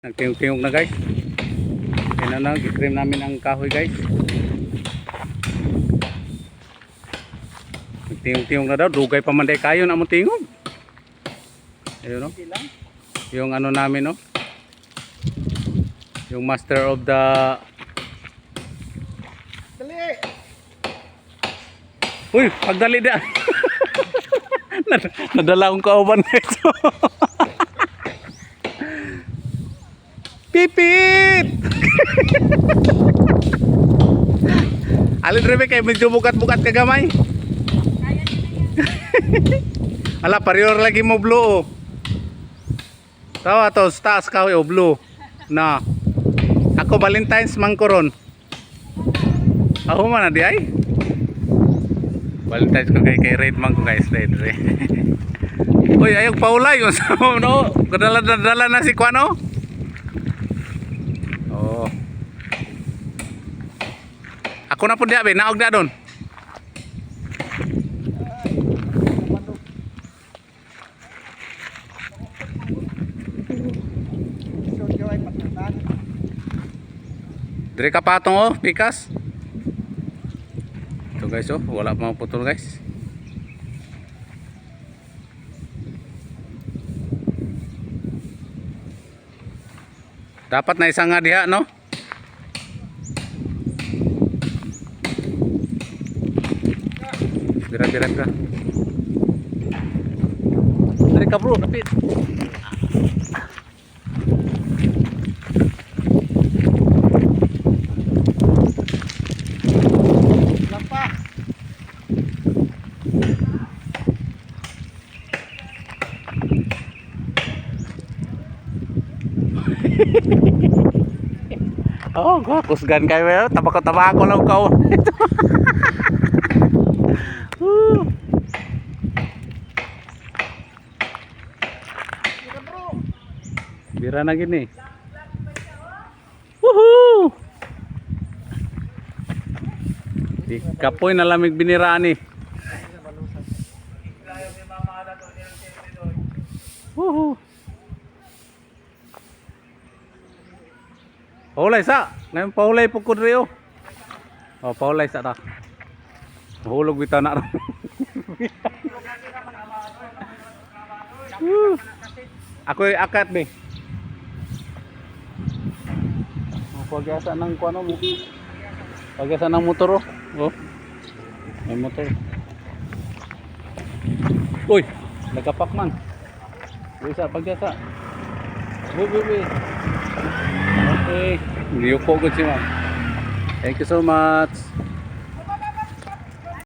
Nagtiyong-tiyong na guys. Yan na, i-trim namin ang kahoy guys. Nagtiyong-tiyong na daw, dugay pa man day kayo na mo tingog. Ayun no. Yung ano namin no. Yung master of the dali. Uy, pagdali da. Nadala akong kauban guys. Pipit! Alin rebe kay medyo bukat-bukat kagamay. Ala, parior lagi mo blue. Tawa to, taas ka o blue. Na. Ako Valentine's man ko ron. Ako man na di ay. Valentine's ko kay red man ko guys, red. Uy, ayog paulay yun. No, kadala na si Kwano. Oh. Ako na po diya be, naog na doon. Dire ka patong oh, pikas. Ito guys oh, wala pa maputol guys. Dapat na isa nga diha no. Bira-bira ka. Dari ka bro, napit. Lampa. Oh, gua kusgan kayo, tabako lang kau. Bira na gini. Woohoo! Di kapoy na lamig biniraan ni. Woohoo! Paulay sa, ngayon paulay po ko rin oh. Oh, paulay sa ta. Mahulog bitaw na ron. Ako akat be. Pag-asa ng kuano mo. Pag-asa ng motor oh. Oh. May motor. Uy, nagapak man. Bisa pag-asa. Uy. Okay. Hindi ko good si ma'am. Thank you so much.